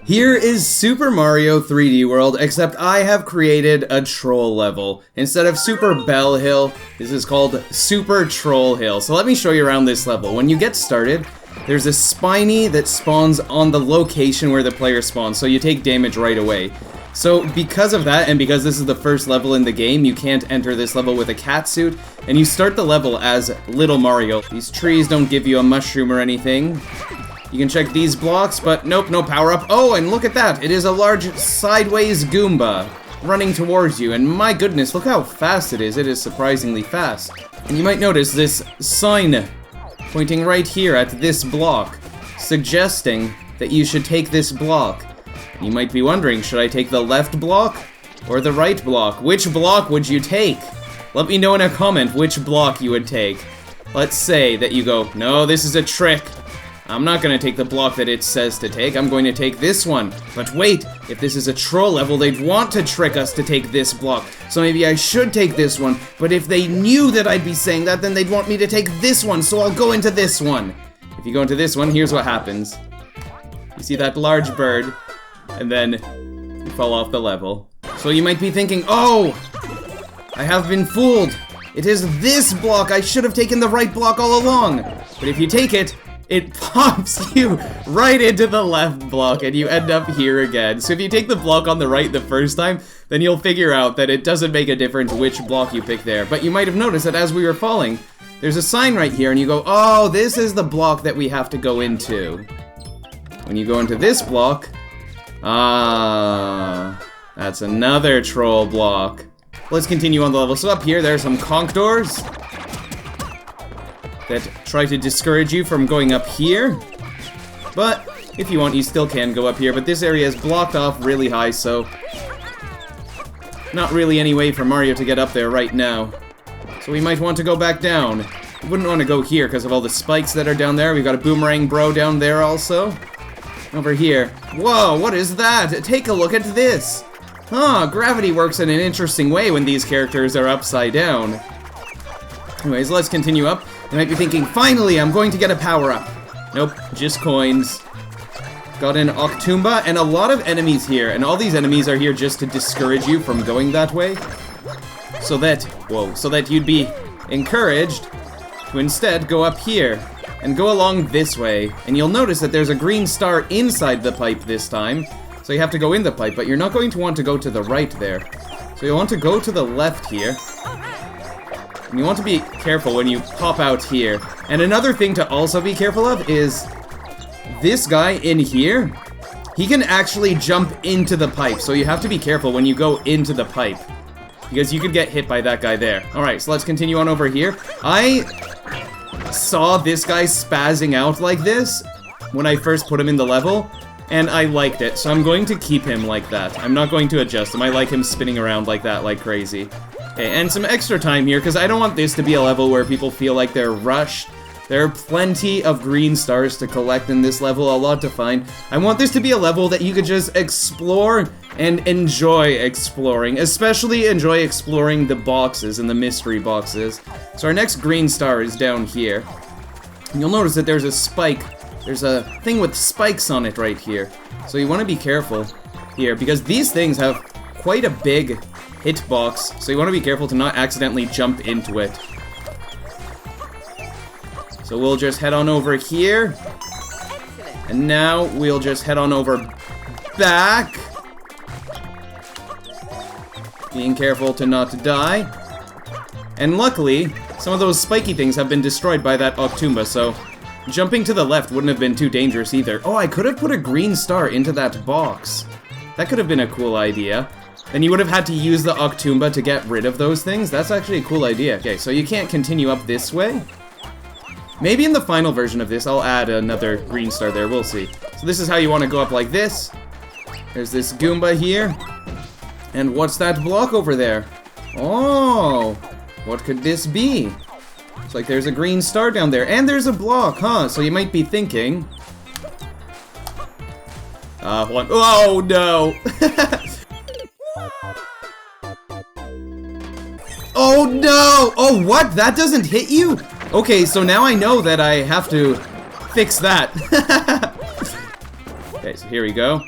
Here is Super Mario 3D World, except I have created a troll level. Instead of Super Bell Hill, this is called Super Troll Hill. So let me show you around this level. When you get started, there's a Spiny that spawns on the location where the player spawns, so you take damage right away. So because of that, and because this is the first level in the game, you can't enter this level with a cat suit, and you start the level as Little Mario. These trees don't give you a mushroom or anything. You can check these blocks, but nope, no power-up. Oh, and look at that! It is a large sideways Goomba running towards you, and my goodness, look how fast it is. It is surprisingly fast. And you might notice this sign pointing right here at this block, suggesting that you should take this block. You might be wondering, should I take the left block or the right block? Which block would you take? Let me know in a comment which block you would take. Let's say that you go, no, this is a trick. I'm not gonna take the block that it says to take, I'm going to take this one. But wait, if this is a troll level, they'd want to trick us to take this block. So maybe I should take this one, but if they knew that I'd be saying that, then they'd want me to take this one, so I'll go into this one. If you go into this one, here's what happens. You see that large bird, and then you fall off the level. So you might be thinking, oh, I have been fooled. It is this block, I should have taken the right block all along. But if you take it, it pops you right into the left block and you end up here again. So if you take the block on the right the first time, then you'll figure out that it doesn't make a difference which block you pick there. But you might have noticed that as we were falling, there's a sign right here and you go, oh, this is the block that we have to go into. When you go into this block, that's another troll block. Let's continue on the level. So up here, there are some Conkdors that try to discourage you from going up here. But if you want, you still can go up here. But this area is blocked off really high, so not really any way for Mario to get up there right now. So we might want to go back down. We wouldn't want to go here because of all the spikes that are down there. We've got a boomerang bro down there also. Over here. Whoa, what is that? Take a look at this. Huh, gravity works in an interesting way when these characters are upside down. Anyways, let's continue up. You might be thinking, finally, I'm going to get a power-up. Nope, just coins. Got an Octoomba and a lot of enemies here, and all these enemies are here just to discourage you from going that way. So that you'd be encouraged to instead go up here and go along this way. And you'll notice that there's a green star inside the pipe this time. So you have to go in the pipe, but you're not going to want to go to the right there. So you want to go to the left here. And you want to be careful when you pop out here. And another thing to also be careful of is this guy in here, he can actually jump into the pipe. So you have to be careful when you go into the pipe, because you could get hit by that guy there. Alright, so let's continue on over here. I saw this guy spazzing out like this when I first put him in the level, and I liked it. So I'm going to keep him like that. I'm not going to adjust him. I like him spinning around like that like crazy. Okay, and some extra time here, because I don't want this to be a level where people feel like they're rushed. There are plenty of green stars to collect in this level, a lot to find. I want this to be a level that you could just explore and enjoy exploring. Especially enjoy exploring the boxes and the mystery boxes. So our next green star is down here. And you'll notice that there's a spike. There's a thing with spikes on it right here. So you want to be careful here, because these things have quite a big hitbox, so you want to be careful to not accidentally jump into it. So we'll just head on over here. And now we'll just head on over back. Being careful to not die. And luckily, some of those spiky things have been destroyed by that Octoomba, so jumping to the left wouldn't have been too dangerous either. Oh, I could have put a green star into that box. That could have been a cool idea. Then you would have had to use the Octoomba to get rid of those things. That's actually a cool idea. Okay, so you can't continue up this way. Maybe in the final version of this, I'll add another green star there. We'll see. So this is how you want to go up like this. There's this Goomba here. And what's that block over there? Oh, what could this be? It's like there's a green star down there. And there's a block, huh? So you might be thinking... Oh, no! Oh no! Oh, what? That doesn't hit you? Okay, so now I know that I have to fix that. Okay, so here we go.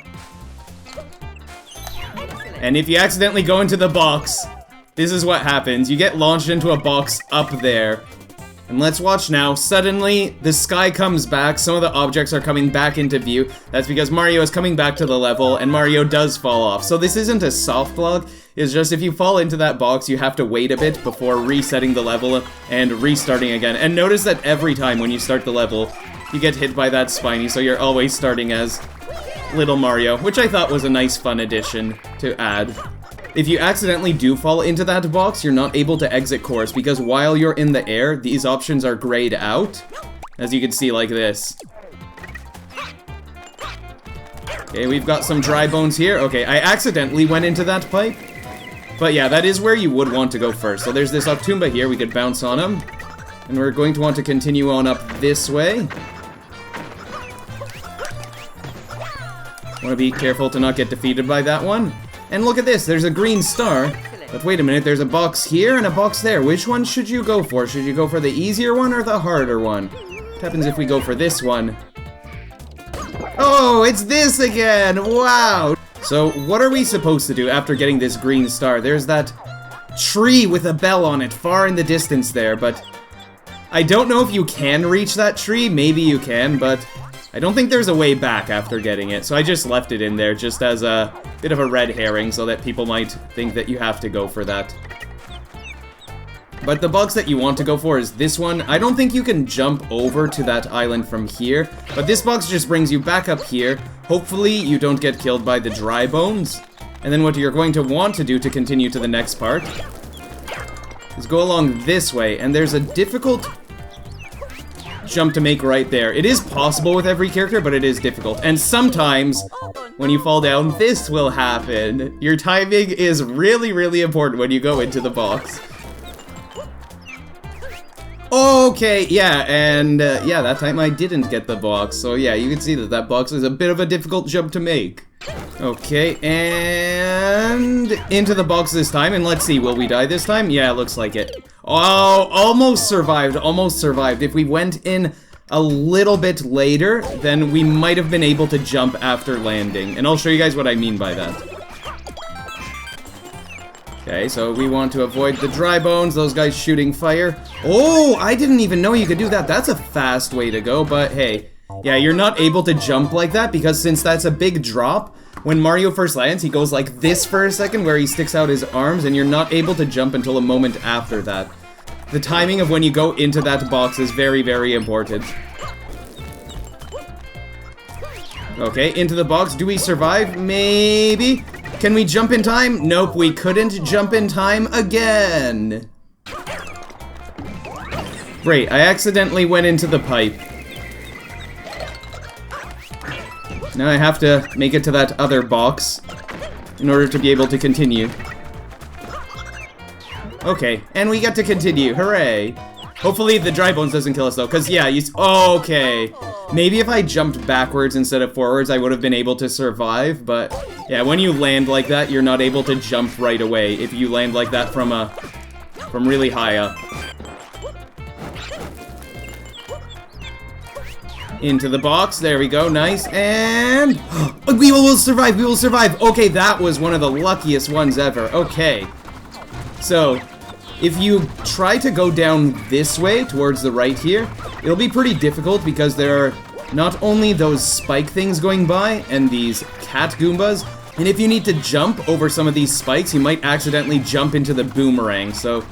And if you accidentally go into the box, this is what happens. You get launched into a box up there. And let's watch now. Suddenly, the sky comes back. Some of the objects are coming back into view. That's because Mario is coming back to the level, and Mario does fall off. So this isn't a soft block. It's just if you fall into that box, you have to wait a bit before resetting the level and restarting again. And notice that every time when you start the level, you get hit by that Spiny, so you're always starting as Little Mario, which I thought was a nice fun addition to add. If you accidentally do fall into that box, you're not able to exit course, because while you're in the air, these options are grayed out, as you can see like this. Okay, we've got some dry bones here. Okay, I accidentally went into that pipe. But yeah, that is where you would want to go first. So there's this Octoomba here, we could bounce on him. And we're going to want to continue on up this way. Want to be careful to not get defeated by that one. And look at this, there's a green star. But wait a minute, there's a box here and a box there. Which one should you go for? Should you go for the easier one or the harder one? What happens if we go for this one? Oh, it's this again! Wow! So, what are we supposed to do after getting this green star? There's that tree with a bell on it, far in the distance there, but I don't know if you can reach that tree. Maybe you can, but I don't think there's a way back after getting it, so I just left it in there just as a bit of a red herring so that people might think that you have to go for that. But the box that you want to go for is this one. I don't think you can jump over to that island from here, but this box just brings you back up here. Hopefully you don't get killed by the dry bones. And then what you're going to want to do to continue to the next part is go along this way, and there's a difficult jump to make right there. It is possible with every character, but it is difficult. And sometimes, when you fall down, this will happen. Your timing is really, really important when you go into the box. Okay, yeah, and yeah, that time I didn't get the box. So yeah, you can see that that box is a bit of a difficult jump to make. Okay, and into the box this time, and let's see, will we die this time? Yeah, it looks like it. Oh, almost survived, almost survived. If we went in a little bit later, then we might have been able to jump after landing, and I'll show you guys what I mean by that. Okay, so we want to avoid the dry bones, those guys shooting fire. Oh, I didn't even know you could do that. That's a fast way to go, but hey. Yeah, you're not able to jump like that because since that's a big drop, when Mario first lands, he goes like this for a second where he sticks out his arms and you're not able to jump until a moment after that. The timing of when you go into that box is very, very important. Okay, into the box. Do we survive? Maybe. Can we jump in time? Nope, we couldn't jump in time again. Great, I accidentally went into the pipe. Now I have to make it to that other box in order to be able to continue. Okay, and we get to continue. Hooray! Hopefully the dry bones doesn't kill us though, because yeah, okay. Maybe if I jumped backwards instead of forwards, I would have been able to survive, but yeah, when you land like that, you're not able to jump right away if you land like that from really high up. Into the box, there we go, nice, and we will survive, we will survive. Okay, that was one of the luckiest ones ever. Okay, so if you try to go down this way towards the right here, it'll be pretty difficult because there are not only those spike things going by and these cat Goombas, and if you need to jump over some of these spikes, you might accidentally jump into the boomerang. So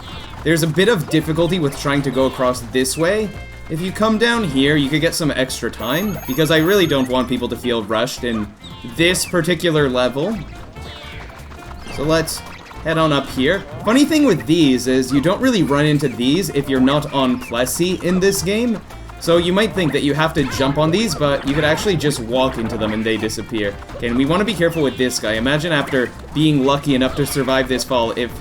there's a bit of difficulty with trying to go across this way. If you come down here, you could get some extra time, because I really don't want people to feel rushed in this particular level. So let's head on up here. Funny thing with these is you don't really run into these if you're not on Plessy in this game. So you might think that you have to jump on these, but you could actually just walk into them and they disappear. Okay, and we want to be careful with this guy. Imagine after being lucky enough to survive this fall if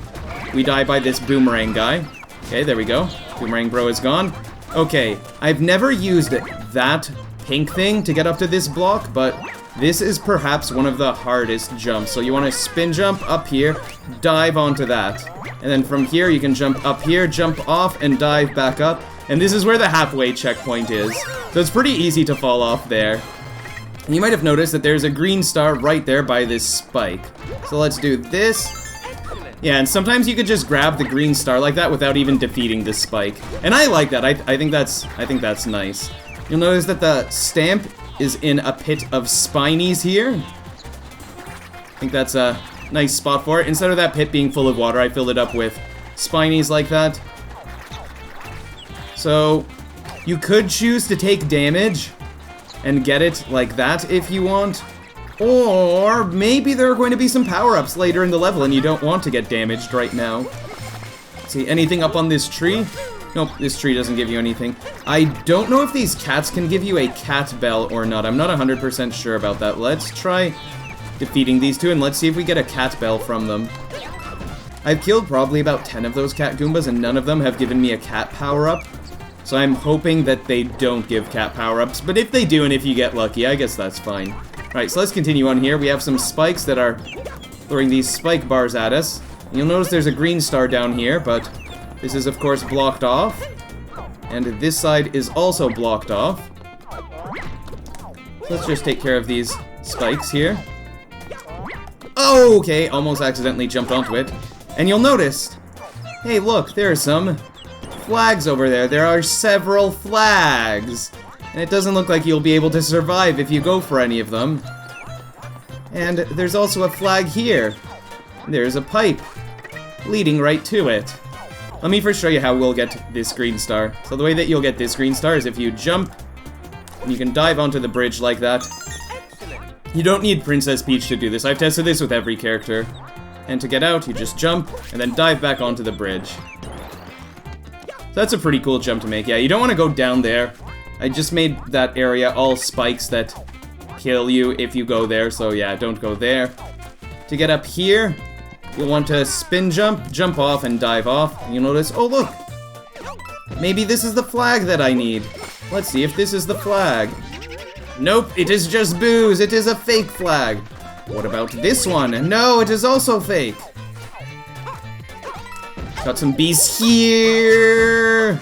we die by this boomerang guy. Okay, there we go. Boomerang bro is gone. Okay, I've never used that pink thing to get up to this block, but this is perhaps one of the hardest jumps. So you want to spin jump up here, dive onto that. And then from here you can jump up here, jump off, and dive back up. And this is where the halfway checkpoint is. So it's pretty easy to fall off there. You might have noticed that there's a green star right there by this spike. So let's do this. Yeah, and sometimes you could just grab the green star like that without even defeating the spike. And I like that. I think that's nice. You'll notice that the stamp is in a pit of spinies here. I think that's a nice spot for it. Instead of that pit being full of water, I filled it up with spinies like that. So you could choose to take damage and get it like that if you want. Or maybe there are going to be some power-ups later in the level and you don't want to get damaged right now. Let's see, anything up on this tree? Nope, this tree doesn't give you anything. I don't know if these cats can give you a cat bell or not. I'm not 100% sure about that. Let's try defeating these two and let's see if we get a cat bell from them. I've killed probably about 10 of those cat Goombas and none of them have given me a cat power-up. So I'm hoping that they don't give cat power-ups, but if they do and if you get lucky, I guess that's fine. Alright, so let's continue on here. We have some spikes that are throwing these spike bars at us. You'll notice there's a green star down here, but this is of course blocked off. And this side is also blocked off. So let's just take care of these spikes here. Oh, okay, almost accidentally jumped onto it. And you'll notice, hey look, there are some flags over there. There are several flags. And it doesn't look like you'll be able to survive if you go for any of them. And there's also a flag here. There's a pipe leading right to it. Let me first show you how we'll get this green star. So the way that you'll get this green star is if you jump, and you can dive onto the bridge like that. You don't need Princess Peach to do this. I've tested this with every character. And to get out, you just jump, and then dive back onto the bridge. So that's a pretty cool jump to make. Yeah, you don't want to go down there. I just made that area all spikes that kill you if you go there, so yeah, don't go there. To get up here, you'll want to spin jump, jump off, and dive off. And you'll notice, oh look! Maybe this is the flag that I need. Let's see if this is the flag. Nope, it is just booze. It is a fake flag. What about this one? No, it is also fake. Got some bees here.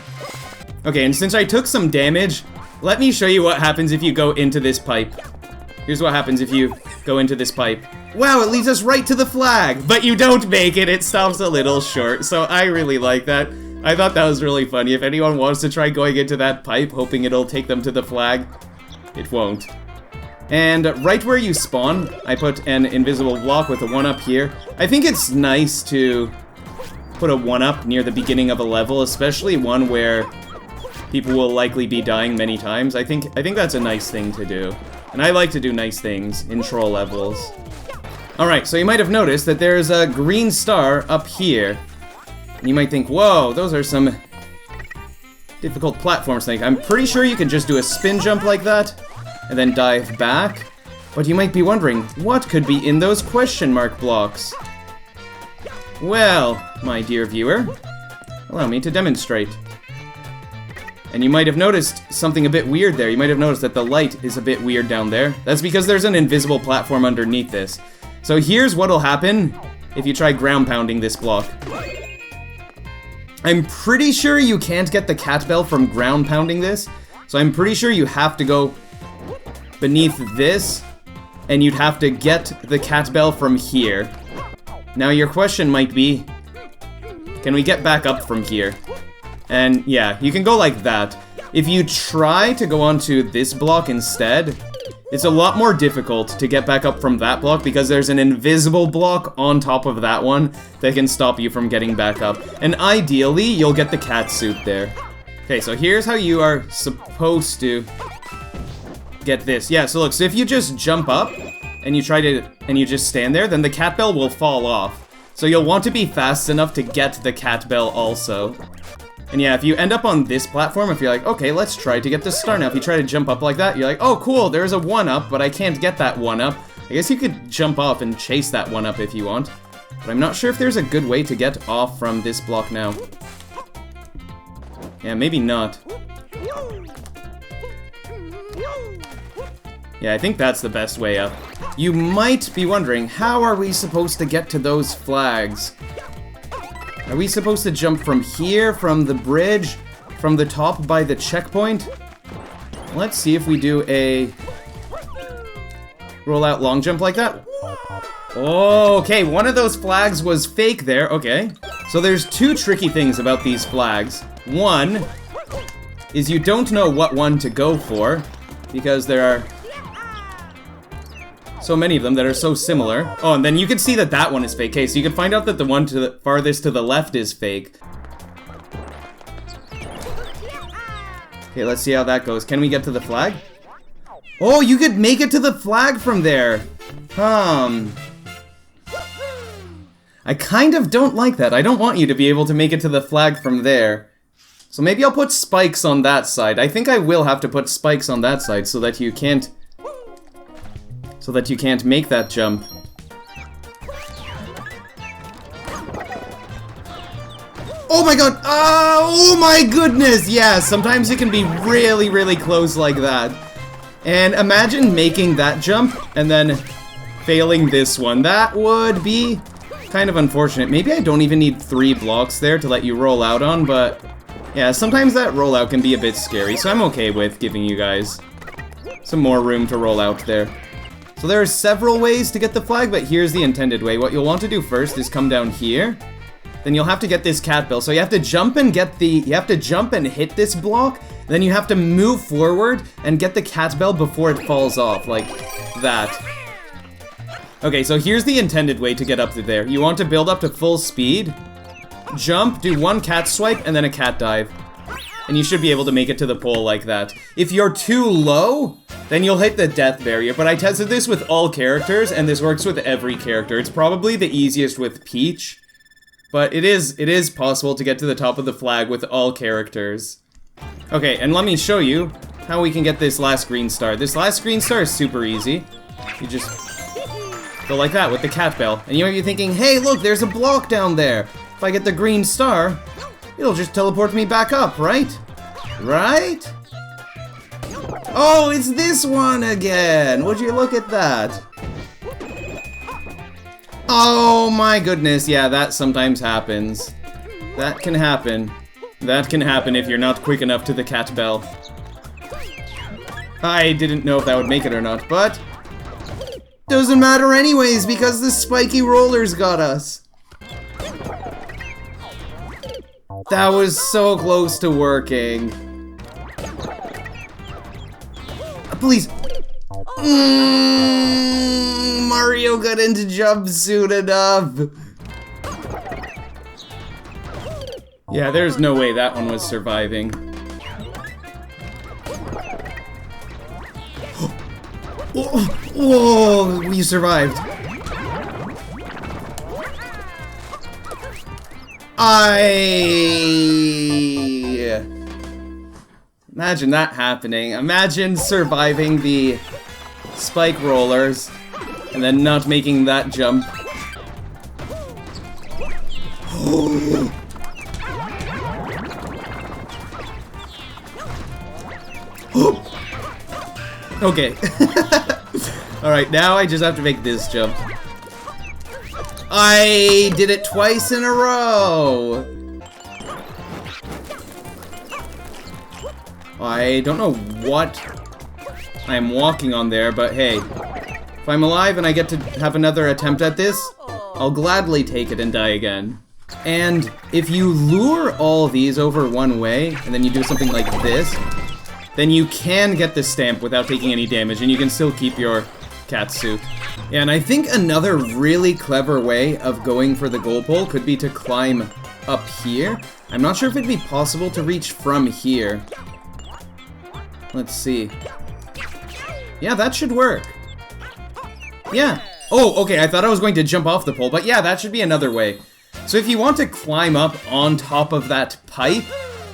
Okay, and since I took some damage, let me show you what happens if you go into this pipe. Here's what happens if you go into this pipe. Wow, it leads us right to the flag, but you don't make it. It stops a little short, so I really like that. I thought that was really funny. If anyone wants to try going into that pipe, hoping it'll take them to the flag, it won't. And right where you spawn, I put an invisible block with a 1-up here. I think it's nice to put a 1-up near the beginning of a level, especially one where people will likely be dying many times. I think that's a nice thing to do. And I like to do nice things in troll levels. Alright, so you might have noticed that there's a green star up here. And you might think, whoa, those are some difficult platforms. I'm pretty sure you can just do a spin jump like that, and then dive back. But you might be wondering, what could be in those question mark blocks? Well, my dear viewer, allow me to demonstrate. And you might have noticed something a bit weird there. You might have noticed that the light is a bit weird down there. That's because there's an invisible platform underneath this. So here's what'll happen if you try ground pounding this block. I'm pretty sure you can't get the cat bell from ground pounding this. So I'm pretty sure you have to go beneath this, and you'd have to get the cat bell from here. Now your question might be, can we get back up from here? And yeah, you can go like that. If you try to go onto this block instead, it's a lot more difficult to get back up from that block because there's an invisible block on top of that one that can stop you from getting back up. And ideally, you'll get the cat suit there. Okay, so here's how you are supposed to get this. Yeah, so look, so if you just jump up and you just stand there, then the cat bell will fall off. So you'll want to be fast enough to get the cat bell also. And yeah, if you end up on this platform, if you're like, okay, let's try to get the star now. If you try to jump up like that, you're like, oh, cool, there's a 1-up, but I can't get that 1-up. I guess you could jump off and chase that 1-up if you want. But I'm not sure if there's a good way to get off from this block now. Yeah, maybe not. Yeah, I think that's the best way up. You might be wondering, how are we supposed to get to those flags? Are we supposed to jump from here, from the bridge, from the top by the checkpoint? Let's see if we do a roll out long jump like that. Oh, okay, one of those flags was fake there, okay. So there's two tricky things about these flags. One is you don't know what one to go for, because there are so many of them that are so similar. Oh, and then you can see that that one is fake. Okay, so you can find out that the one to the farthest to the left is fake. Okay, let's see how that goes. Can we get to the flag? Oh, you could make it to the flag from there. I kind of don't like that. I don't want you to be able to make it to the flag from there. So maybe I'll put spikes on that side. I think I will have to put spikes on that side so that you can't make that jump. Oh my god! Oh my goodness! Yeah, sometimes it can be really, really close like that. And imagine making that jump and then failing this one. That would be kind of unfortunate. Maybe I don't even need 3 blocks there to let you roll out on, but yeah, sometimes that rollout can be a bit scary, so I'm okay with giving you guys some more room to roll out there. So there are several ways to get the flag, but here's the intended way. What you'll want to do first is come down here. Then you'll have to get this cat bell. So you have to jump and hit this block. Then you have to move forward and get the cat bell before it falls off, like that. Okay, so here's the intended way to get up to there. You want to build up to full speed, jump, do 1 cat swipe, and then a cat dive. And you should be able to make it to the pole like that. If you're too low, then you'll hit the death barrier. But I tested this with all characters, and this works with every character. It's probably the easiest with Peach, but it is possible to get to the top of the flag with all characters. Okay, and let me show you how we can get this last green star. This last green star is super easy. You just go like that with the cat bell. And you might be thinking, hey, look, there's a block down there. If I get the green star, it'll just teleport me back up, right? Right? Oh, it's this one again! Would you look at that? Oh my goodness, yeah, that sometimes happens. That can happen. That can happen if you're not quick enough to the cat bell. I didn't know if that would make it or not, but doesn't matter anyways because the spiky rollers got us. That was so close to working. Please. Mario got into jump soon enough. Yeah, there's no way that one was surviving. Whoa, we survived. Imagine that happening. Imagine surviving the spike rollers and then not making that jump. Okay. Alright, now I just have to make this jump. I did it twice in a row! I don't know what I'm walking on there, but hey. If I'm alive and I get to have another attempt at this, I'll gladly take it and die again. And if you lure all these over one way, and then you do something like this, then you can get the stamp without taking any damage, and you can still keep your cat suit. Yeah, and I think another really clever way of going for the goal pole could be to climb up here. I'm not sure if it'd be possible to reach from here. Let's see. Yeah, that should work. Yeah. Oh, okay, I thought I was going to jump off the pole, but yeah, that should be another way. So if you want to climb up on top of that pipe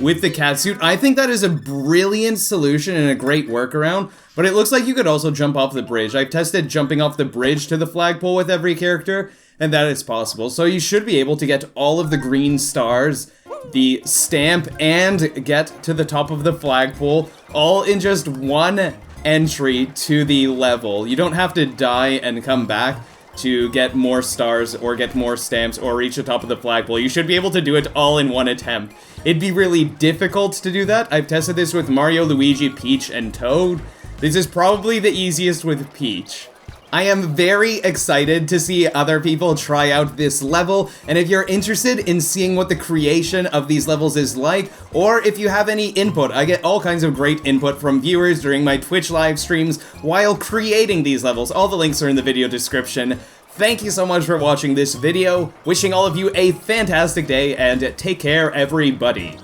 with the catsuit, I think that is a brilliant solution and a great workaround, but it looks like you could also jump off the bridge. I've tested jumping off the bridge to the flagpole with every character, and that is possible. So you should be able to get all of the green stars, the stamp, and get to the top of the flagpole, all in just one entry to the level. You don't have to die and come back to get more stars or get more stamps or reach the top of the flagpole. You should be able to do it all in one attempt. It'd be really difficult to do that. I've tested this with Mario, Luigi, Peach, and Toad. This is probably the easiest with Peach. I am very excited to see other people try out this level, and if you're interested in seeing what the creation of these levels is like, or if you have any input, I get all kinds of great input from viewers during my Twitch live streams while creating these levels. All the links are in the video description. Thank you so much for watching this video, wishing all of you a fantastic day, and take care, everybody.